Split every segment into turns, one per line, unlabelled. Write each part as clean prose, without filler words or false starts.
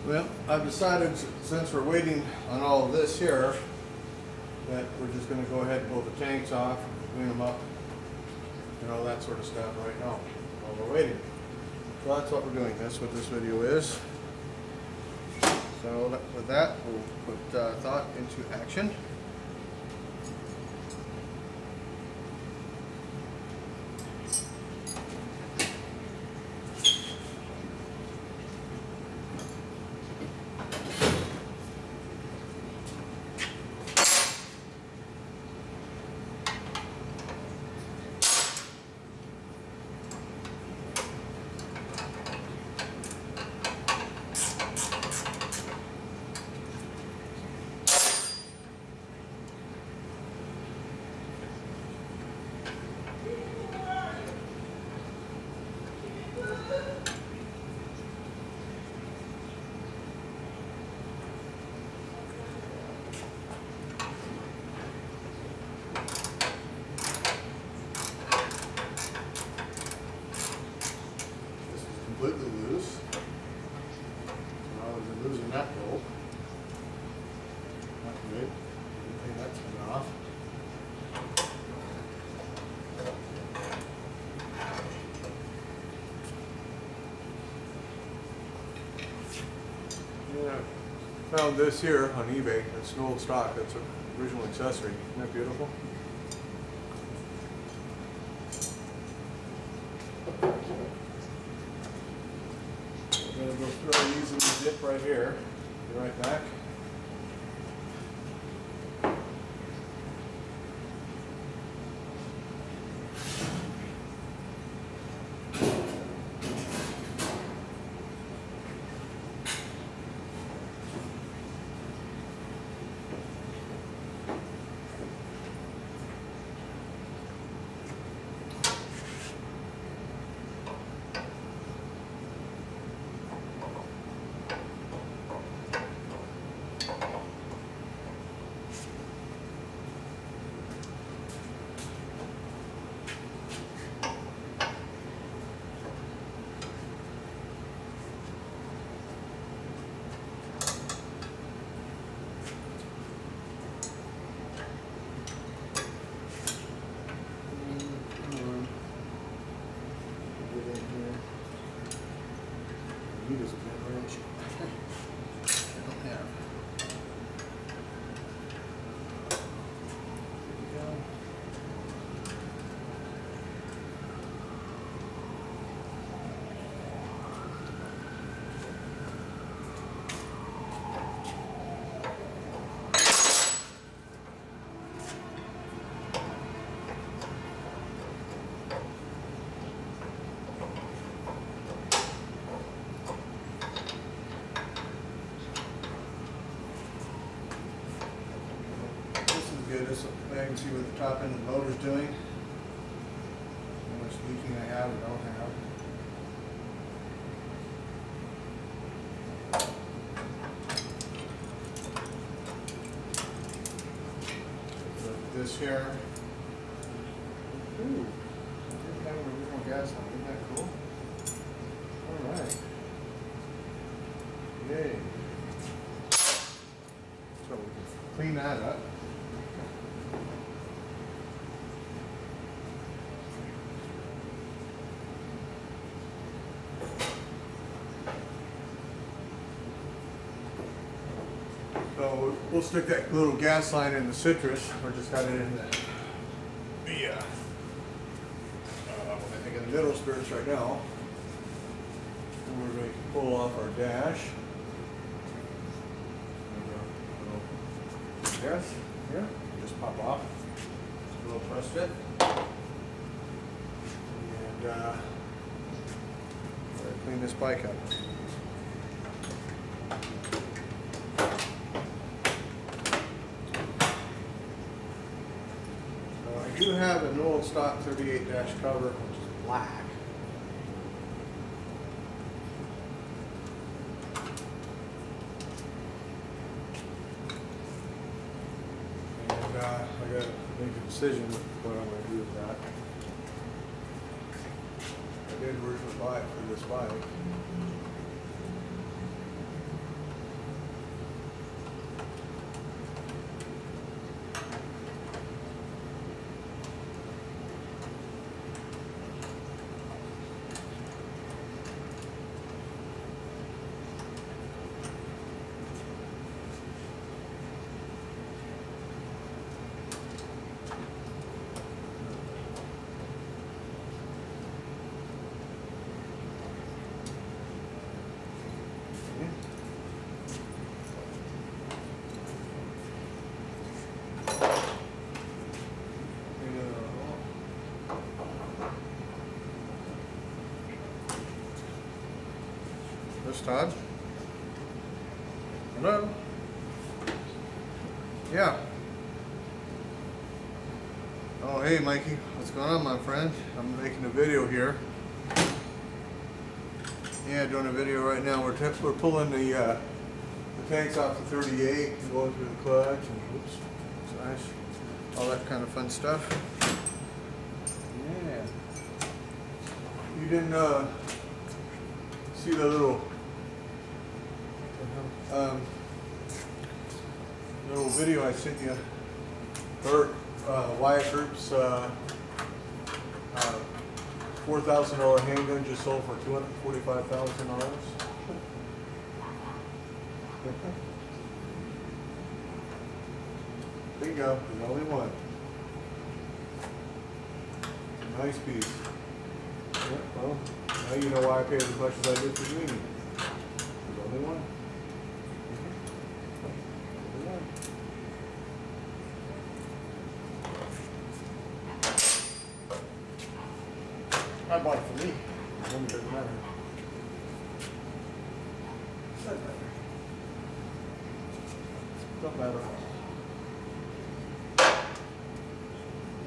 Well, I've decided since we're waiting on all of this here that we're just going to go ahead and pull the tanks off, clean them up, and all that sort of stuff right now while we're waiting. So that's what we're doing. That's what this video is. So with that, we'll put thought into action. Completely loose. Now we're losing that bolt. Not good. Okay, that's coming off. Yeah, found this here on eBay. It's an old stock. It's an original accessory. Isn't that beautiful? I'm going to go throw these in the dip right here. Be right back. Need is a good wrench. I don't have. There we go. Good. This I can see what the top end of the motor's doing. How much leaking I have or don't have. Look at this here. Ooh, didn't have an original gas line. Isn't that cool? All right. Yay. So we can clean that up. So we'll stick that little gas line in the citrus, or just got it in the I think in the middle skirts right now. And we're going to pull off our dash. Yes, here, just pop off. Just a little press fit. And clean this bike up. I do have an old stock 38 dash cover, which is black. And I got to make a decision what I'm going to do with that. I did originally buy it for this bike. This Todd? Hello? Yeah. Oh, hey Mikey. What's going on, my friend? I'm making a video here. Yeah, doing a video right now. We're pulling the tanks off the 38 and going through the clutch and oops, nice. All that kind of fun stuff. Yeah. You didn't see the little video I sent you? Wyatt Group's $4,000 handgun just sold for $245,000. Bingo, there's only one. Nice piece. Yeah, well, now you know why I paid as much as I did for you. There's only one. Only one. I bought it for me. It doesn't matter. Doesn't matter. Don't matter.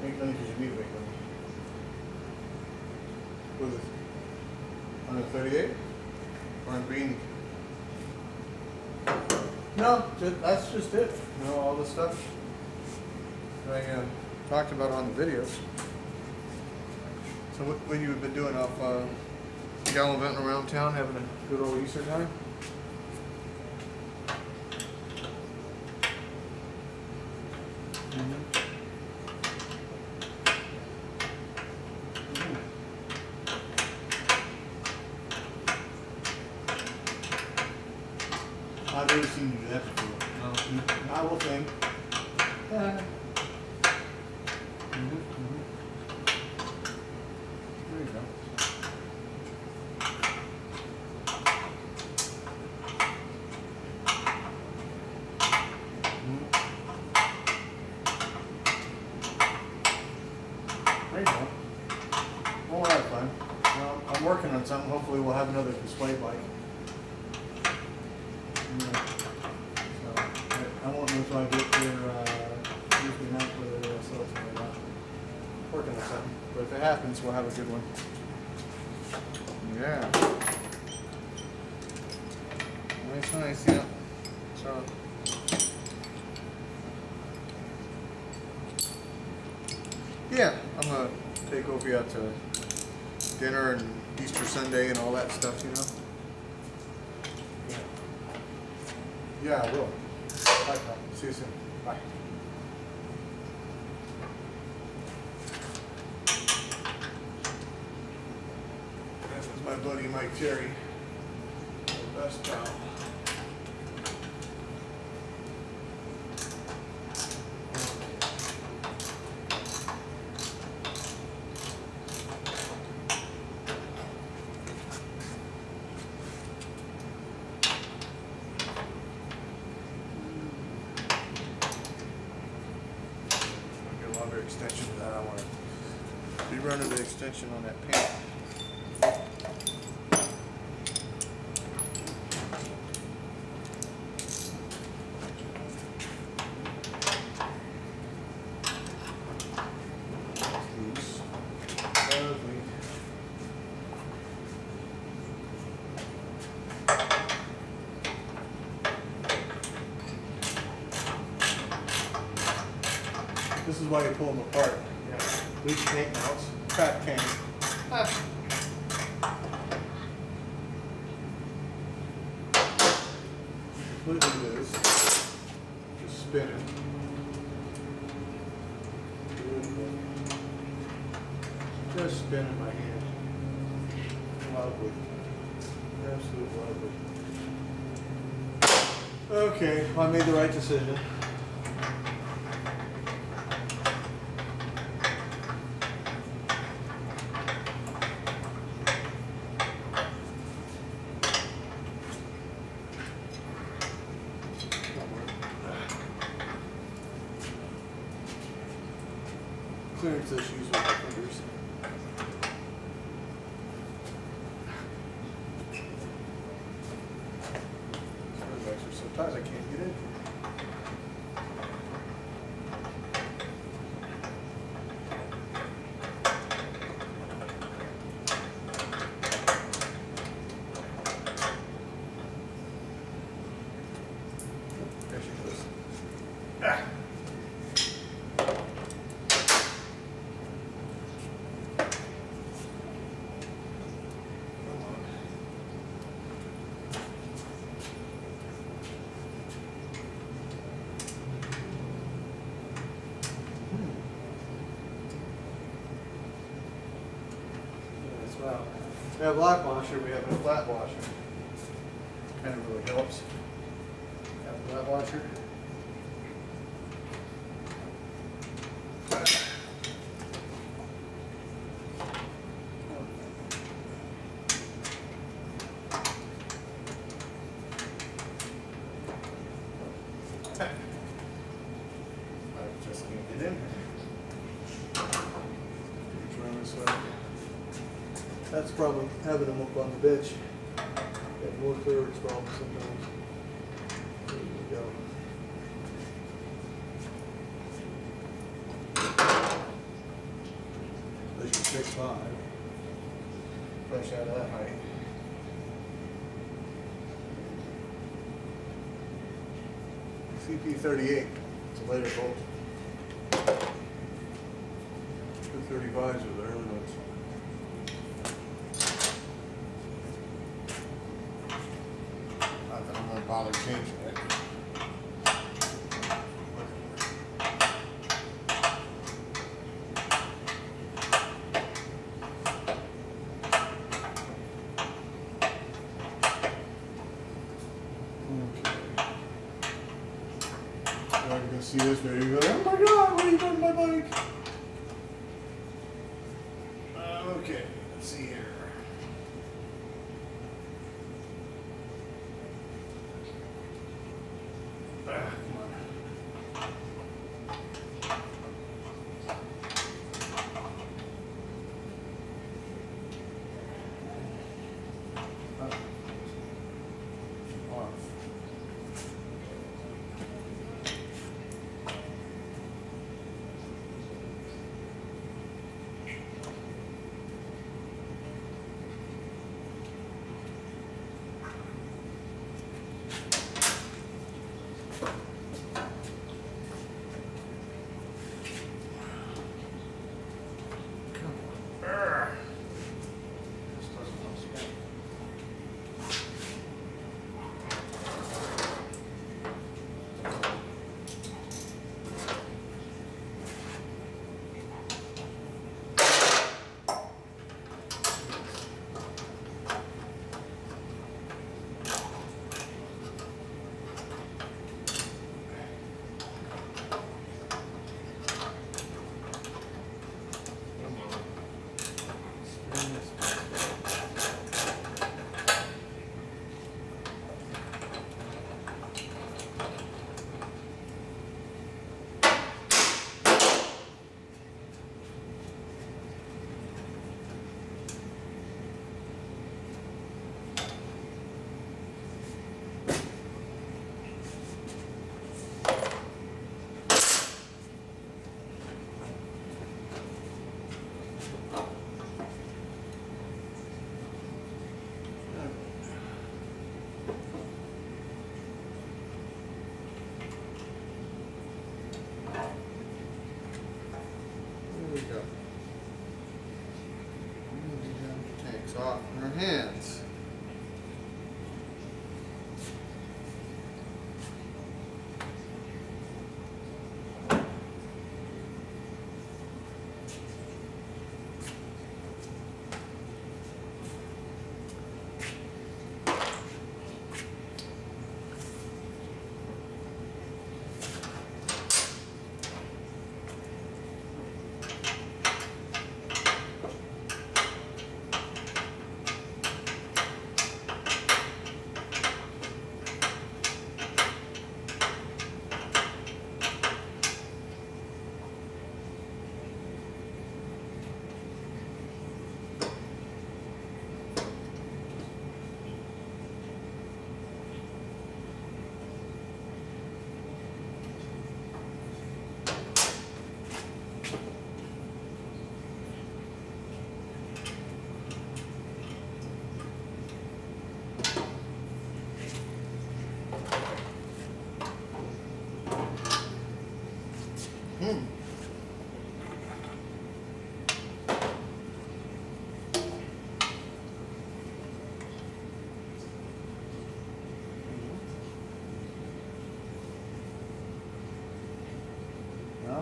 Make money because you need to make money. Was it on the 38 or on green? No, that's just it. You know, all the stuff I talked about on the videos. So what you've been doing off gallivanting around town, having a good old Easter time? I've never seen you do that before. No. I will think. There you go. There you go. Well, we'll have fun. I'm working on something. Hopefully we'll have another display bike. So, I won't know until I get there Tuesday night whether they'll sell it or not. Working on something. But if it happens, we'll have a good one. Yeah. Nice, yeah. So. Yeah, I'm going to take Opie out to dinner and Easter Sunday and all that stuff, you know. Yeah, I will. Bye, pal. See you soon. Bye. This is my buddy Mike Terry. The best pal. Extension of that. I want to be running the extension on that paint. Lovely. This is why you pull them apart. Yeah. Bleach tank mounts, crap tank. Completely loose. Just spin it. Just spin it by hand. Lovely. Absolutely lovely. Okay, well, I made the right decision. Clearance issues with the fingers. because I can't get in. There she goes. Ah. Well, we have black washer, we have a flat washer. Kind of really helps. Have a flat washer. I just can't get in. Try this way. That's probably having them up on the bench. Got more clearance problems sometimes. There we go. There's your 6'5". Fresh out of that height. CP38. It's a later bolt. 235s are the early ones. Not that I'm going to bother changing it. Now you're going to see this video, you go, oh my god, what are you doing to my bike? Okay, let's see here. Come on. Off.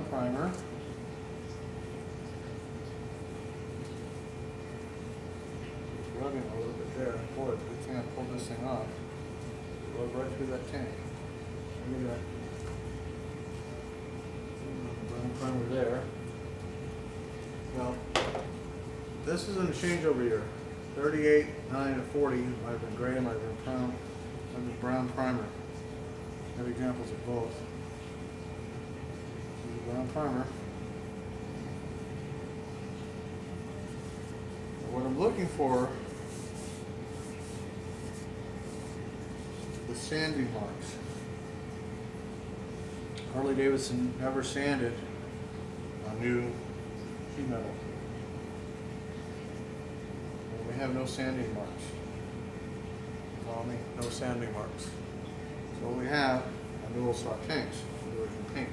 brown primer. Rubbing a little bit there. Boy, good thing I pulled this thing off. Rub right through that tank. Look at that. Brown primer there. Now, this is in a changeover year. 38, 9, and 40 might have been gray, might have been brown, might have been brown primer. I have examples of both. This is a brown primer. And what I'm looking for is the sanding marks. Harley Davidson never sanded a new sheet metal. We have no sanding marks. Follow me? No sanding marks. So we have are dual stock tanks, version pink.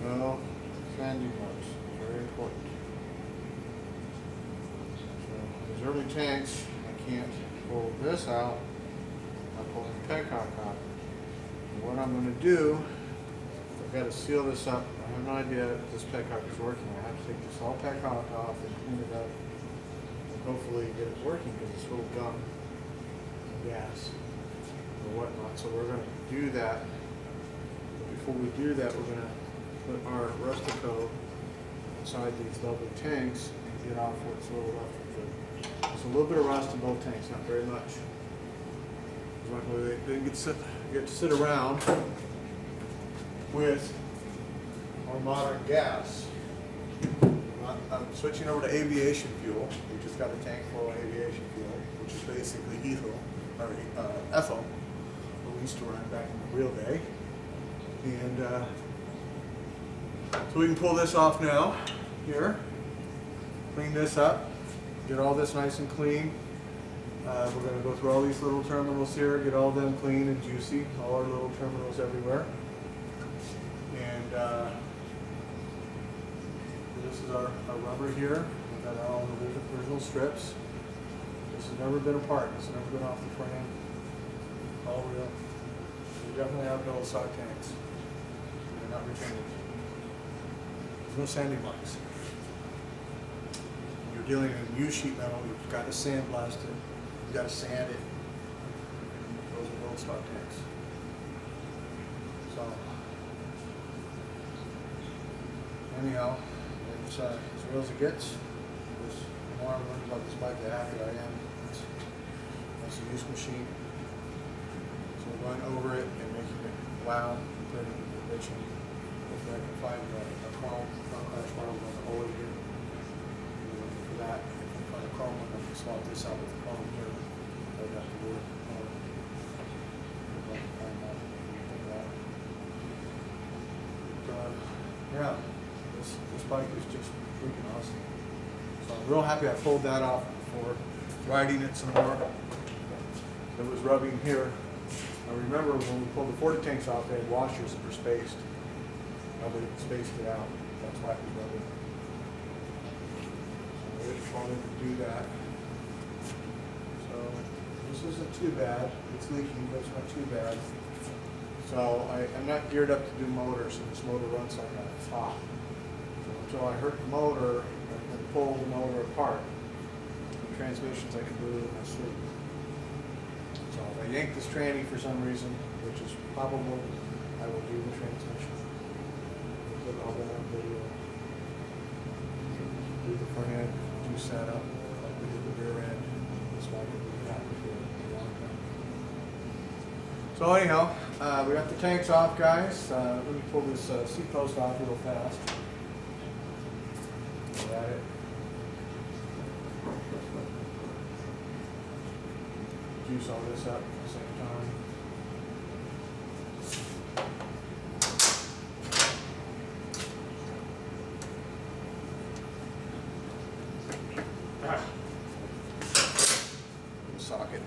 No sanding marks. Very important. So these early tanks, I can't pull this out. I'm pulling the petcock out. And what I'm going to do, I've got to seal this up. I have no idea if this petcock is working. I have to take this all petcock off and clean it up. Hopefully get it working because it's full of gum and gas or whatnot. So we're going to do that. But before we do that, we're going to put our Rustico inside these lovely tanks and get off what's a little left of the. There's a little bit of rust in both tanks, not very much. Luckily they didn't get to sit around with our modern gas. I'm switching over to aviation fuel. We just got a tank full of aviation fuel, which is basically ethyl, what we used to run back in the real day. And so we can pull this off now, here, clean this up, get all this nice and clean. We're going to go through all these little terminals here, get all them clean and juicy, all our little terminals everywhere. And this is our rubber here. We've got all the original strips. This has never been apart. This has never been off the frame. All real. We definitely have no stock tanks. They're not retained. There's no sanding marks. When you're dealing in new sheet metal, you've got to sandblast it. You've got to sand it. Those are old stock tanks. So, anyhow, it's as real as it gets. The more I'm learning about this bike, the happier I am. It's a used machine. So we're going over it and making it loud, pretty, enriching. Hopefully I can find a chrome, not crash bar with an oil here. We're looking for that. If I can find a chrome one, I can swap this out with the chrome here. I'd have to do it. I'd like to find that. But, yeah. This bike is just freaking awesome. So I'm real happy I pulled that off before riding it some more. It was rubbing here. I remember when we pulled the 40 tanks off, they had washers that were spaced. Nobody spaced it out. That's why it was rubbing. So I just wanted to do that. So this isn't too bad. It's leaking, but it's not too bad. So I'm not geared up to do motors, and this motor runs like that. It's hot. So I hurt the motor and pull the motor apart. The transmissions I can do in my sleep. So if I yank this tranny for some reason, which is probable, I will do the transmission. Put all that on video. Do the front end, do setup, like we did the rear end. This bike will be happy for a long time. So anyhow, we got the tanks off, guys. Let me pull this seat post off real fast. At it. Juice all this up at the same time. Socket.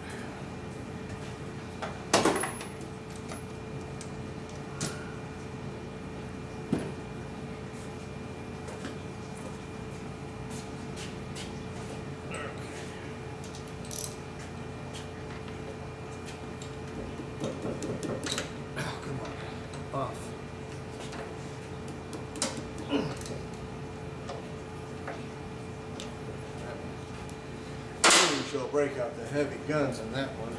Off. break out the heavy guns on that one.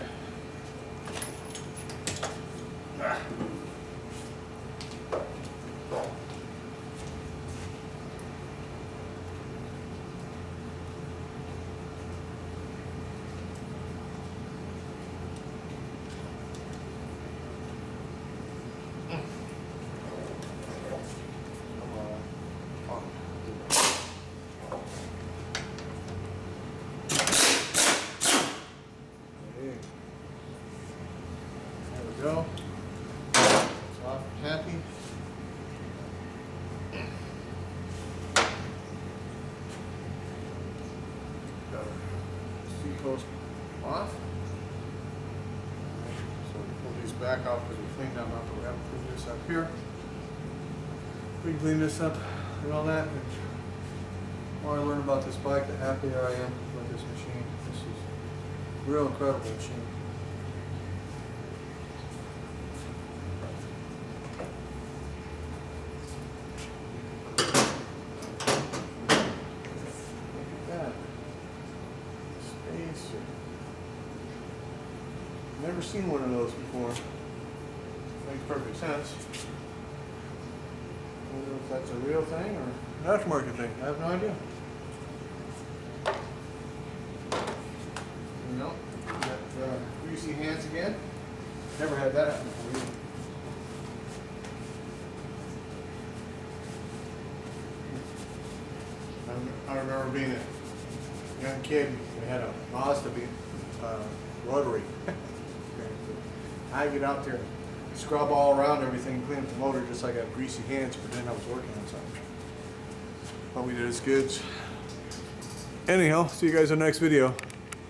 There we go. It's off and happy. Got our seat post off. So we pull these back off because we cleaned them up, but we haven't cleaned this up here. We clean this up and all that. And the more I learn about this bike, the happier I am with this machine. This is a real incredible machine. Never seen one of those before. Makes perfect sense. I wonder if that's a real thing or an aftermarket thing. I have no idea. You know, got greasy hands again. Never had that happen before either. I remember being a young kid. We had a Mazda rotary. I get out there, scrub all around everything, clean up the motor just like I have greasy hands, pretend I was working on something. But we did as goods. Anyhow, see you guys in the next video.